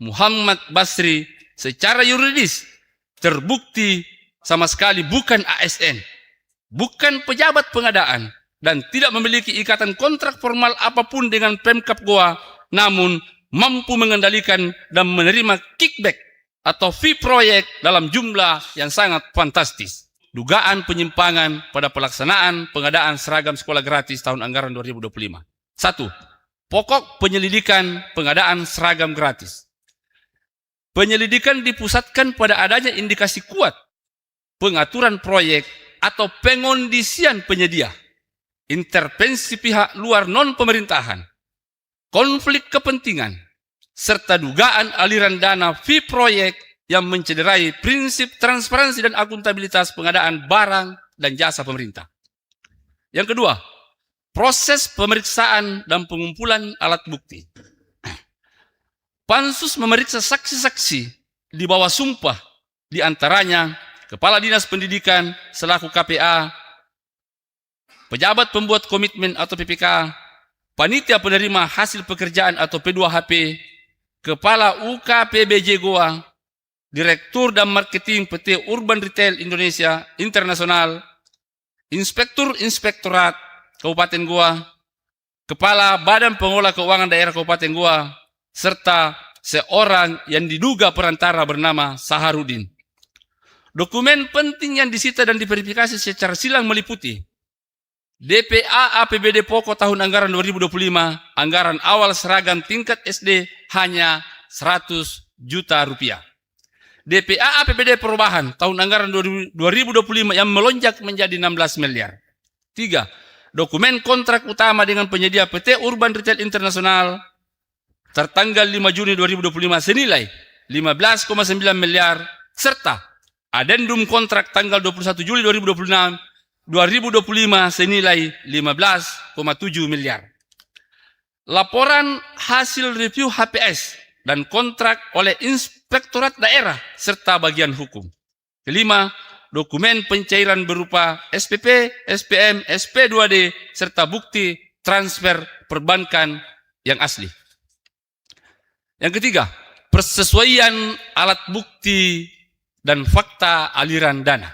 Muhammad Basri secara yuridis terbukti sama sekali bukan ASN, bukan pejabat pengadaan, dan tidak memiliki ikatan kontrak formal apapun dengan Pemkab Goa, namun mampu mengendalikan dan menerima kickback atau fee proyek dalam jumlah yang sangat fantastis. Dugaan penyimpangan pada pelaksanaan pengadaan seragam sekolah gratis tahun anggaran 2025. 1. Pokok penyelidikan pengadaan seragam gratis. Penyelidikan dipusatkan pada adanya indikasi kuat pengaturan proyek atau pengondisian penyedia, intervensi pihak luar non-pemerintahan, konflik kepentingan, serta dugaan aliran dana fee proyek yang mencederai prinsip transparansi dan akuntabilitas pengadaan barang dan jasa pemerintah. Yang kedua, proses pemeriksaan dan pengumpulan alat bukti. Pansus memeriksa saksi-saksi di bawah sumpah, di antaranya Kepala Dinas Pendidikan selaku KPA, pejabat pembuat komitmen atau PPK, panitia penerima hasil pekerjaan atau P2HP, Kepala UKPBJ Goa, Direktur dan Marketing PT Urban Retail Indonesia Internasional, Inspektur-Inspektorat Kabupaten Goa, Kepala Badan Pengelola Keuangan Daerah Kabupaten Goa, serta seorang yang diduga perantara bernama Saharudin. Dokumen penting yang disita dan diverifikasi secara silang meliputi DPA APBD pokok tahun anggaran 2025, anggaran awal seragam tingkat SD hanya 100 juta rupiah. DPA APBD perubahan tahun anggaran 2025 yang melonjak menjadi 16 miliar. 3. Dokumen kontrak utama dengan penyedia PT Urban Retail Internasional tertanggal 5 Juni 2025 senilai 15,9 miliar serta adendum kontrak tanggal 21 Juli 2025 senilai 15,7 miliar. Laporan hasil review HPS dan kontrak oleh Inspektorat Daerah serta bagian hukum. Kelima, dokumen pencairan berupa SPP, SPM, SP2D serta bukti transfer perbankan yang asli. Yang ketiga, persesuaian alat bukti dan fakta aliran dana.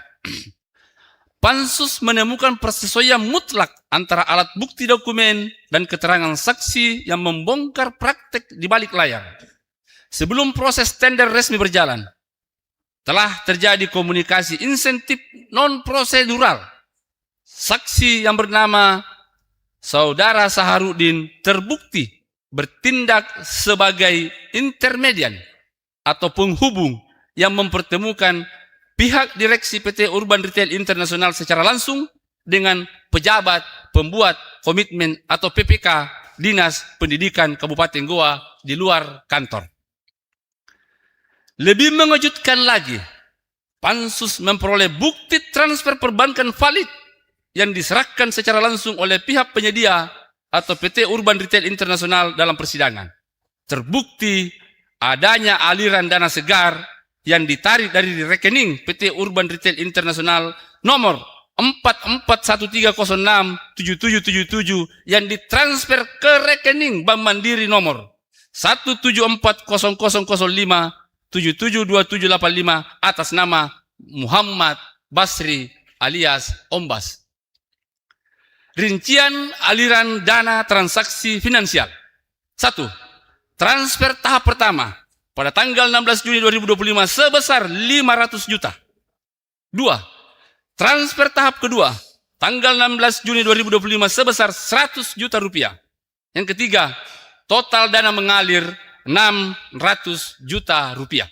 Pansus menemukan persesuaian mutlak antara alat bukti dokumen dan keterangan saksi yang membongkar praktek di balik layar. Sebelum proses tender resmi berjalan, telah terjadi komunikasi insentif non-prosedural. Saksi yang bernama Saudara Saharudin terbukti bertindak sebagai intermedian atau penghubung yang mempertemukan pihak direksi PT Urban Retail Internasional secara langsung dengan pejabat pembuat komitmen atau PPK Dinas Pendidikan Kabupaten Goa di luar kantor. Lebih mengejutkan lagi, Pansus memperoleh bukti transfer perbankan valid yang diserahkan secara langsung oleh pihak penyedia atau PT Urban Retail Internasional dalam persidangan. Terbukti adanya aliran dana segar yang ditarik dari rekening PT Urban Retail Internasional nomor 4413067777 yang ditransfer ke rekening Bank Mandiri nomor 1740005772785 atas nama Muhammad Basri alias Ombas. Rincian aliran dana transaksi finansial. 1. Transfer tahap pertama pada tanggal 16 Juni 2025 sebesar 500 juta. 2. Transfer tahap kedua tanggal 16 Juni 2025 sebesar 100 juta rupiah. Yang ketiga, total dana mengalir 600 juta rupiah.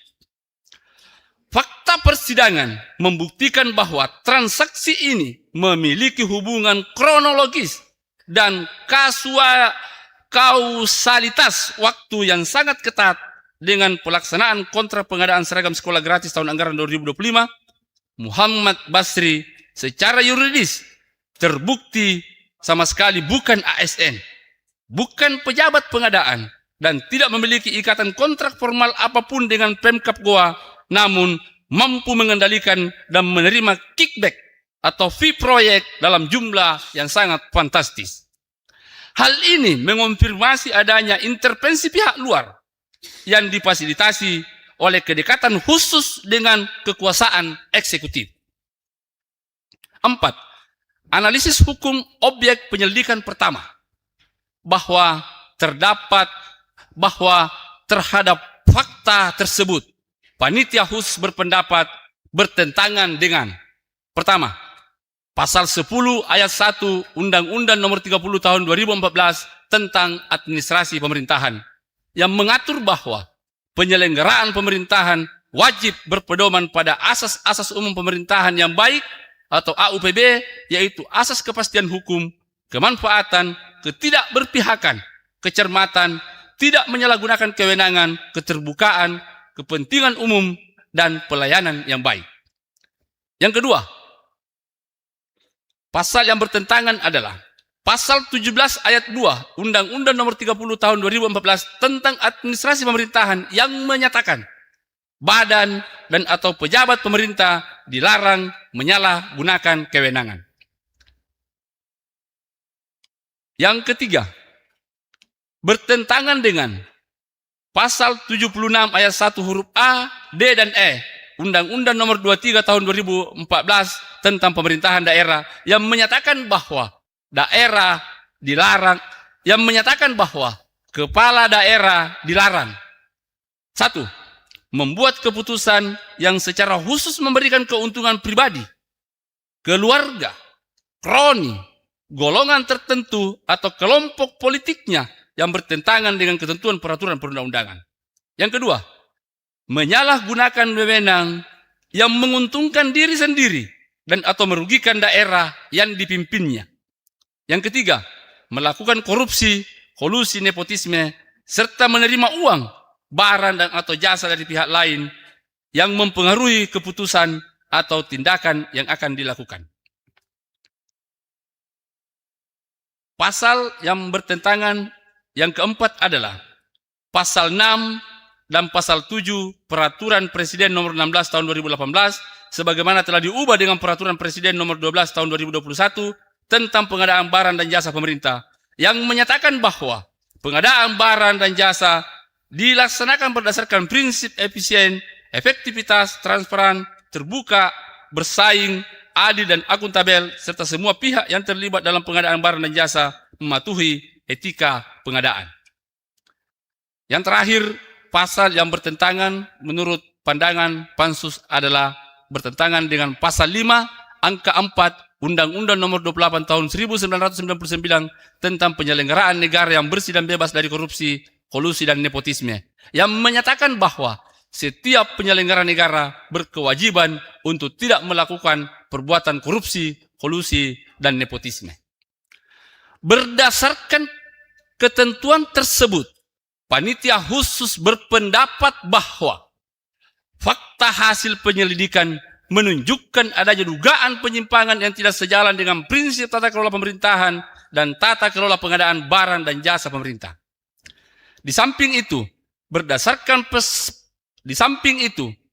Fakta persidangan membuktikan bahwa transaksi ini memiliki hubungan kronologis dan kausalitas waktu yang sangat ketat dengan pelaksanaan kontrak pengadaan seragam sekolah gratis tahun anggaran 2025. Muhammad Basri secara yuridis terbukti sama sekali bukan ASN, bukan pejabat pengadaan, dan tidak memiliki ikatan kontrak formal apapun dengan Pemkab Goa, namun mampu mengendalikan dan menerima kickback atau fee proyek dalam jumlah yang sangat fantastis. Hal ini mengonfirmasi adanya intervensi pihak luar yang difasilitasi oleh kedekatan khusus dengan kekuasaan eksekutif. 4. Analisis hukum objek penyelidikan pertama, bahwa terhadap fakta tersebut panitia khusus berpendapat bertentangan dengan: pertama, pasal 10 ayat 1 Undang-Undang Nomor 30 Tahun 2014 tentang administrasi pemerintahan yang mengatur bahwa penyelenggaraan pemerintahan wajib berpedoman pada asas-asas umum pemerintahan yang baik atau AUPB, yaitu asas kepastian hukum, kemanfaatan, ketidakberpihakan, kecermatan, tidak menyalahgunakan kewenangan, keterbukaan, kepentingan umum, dan pelayanan yang baik. Yang kedua, pasal yang bertentangan adalah pasal 17 ayat 2 Undang-Undang Nomor 30 Tahun 2014 tentang administrasi pemerintahan yang menyatakan badan dan atau pejabat pemerintah dilarang menyalahgunakan kewenangan. Yang ketiga, bertentangan dengan pasal 76 ayat 1 huruf A, D, dan E Undang-Undang Nomor 23 Tahun 2014 tentang pemerintahan daerah yang menyatakan bahwa daerah dilarang, yang menyatakan bahwa kepala daerah dilarang: 1. Membuat keputusan yang secara khusus memberikan keuntungan pribadi, keluarga, kroni, golongan tertentu atau kelompok politiknya yang bertentangan dengan ketentuan peraturan perundang-undangan. Yang kedua, menyalahgunakan wewenang yang menguntungkan diri sendiri dan atau merugikan daerah yang dipimpinnya. Yang ketiga, melakukan korupsi, kolusi, nepotisme, serta menerima uang, barang dan atau jasa dari pihak lain yang mempengaruhi keputusan atau tindakan yang akan dilakukan. Pasal yang bertentangan yang keempat adalah pasal 6 dan pasal 7 Peraturan Presiden Nomor 16 Tahun 2018 sebagaimana telah diubah dengan Peraturan Presiden Nomor 12 Tahun 2021 tentang pengadaan barang dan jasa pemerintah yang menyatakan bahwa pengadaan barang dan jasa dilaksanakan berdasarkan prinsip efisien, efektivitas, transparan, terbuka, bersaing, adil, dan akuntabel, serta semua pihak yang terlibat dalam pengadaan barang dan jasa mematuhi etika pengadaan. Yang terakhir, pasal yang bertentangan menurut pandangan Pansus adalah bertentangan dengan pasal 5 angka 4 Undang-Undang Nomor 28 Tahun 1999 tentang penyelenggaraan negara yang bersih dan bebas dari korupsi, kolusi, dan nepotisme yang menyatakan bahwa setiap penyelenggara negara berkewajiban untuk tidak melakukan perbuatan korupsi, kolusi, dan nepotisme. Berdasarkan ketentuan tersebut, panitia khusus berpendapat bahwa fakta hasil penyelidikan menunjukkan adanya dugaan penyimpangan yang tidak sejalan dengan prinsip tata kelola pemerintahan dan tata kelola pengadaan barang dan jasa pemerintah. Di samping itu,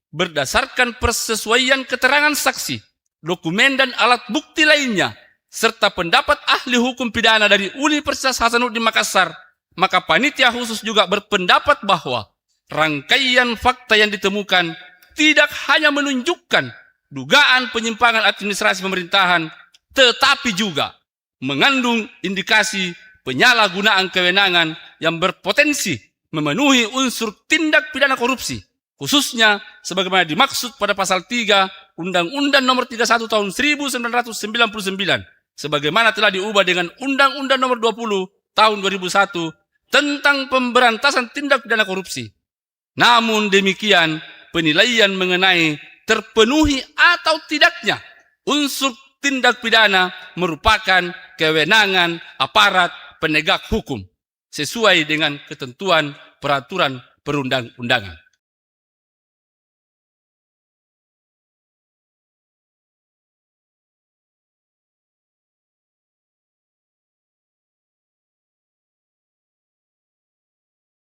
berdasarkan persesuaian keterangan saksi, dokumen dan alat bukti lainnya, serta pendapat ahli hukum pidana dari Universitas Hasanuddin Makassar, maka panitia khusus juga berpendapat bahwa rangkaian fakta yang ditemukan tidak hanya menunjukkan dugaan penyimpangan administrasi pemerintahan, tetapi juga mengandung indikasi penyalahgunaan kewenangan yang berpotensi memenuhi unsur tindak pidana korupsi, khususnya sebagaimana dimaksud pada pasal 3 Undang-Undang Nomor 31 Tahun 1999, sebagaimana telah diubah dengan Undang-Undang Nomor 20 Tahun 2001 tentang pemberantasan tindak pidana korupsi. Namun demikian, penilaian mengenai terpenuhi atau tidaknya unsur tindak pidana merupakan kewenangan aparat penegak hukum sesuai dengan ketentuan peraturan perundang-undangan.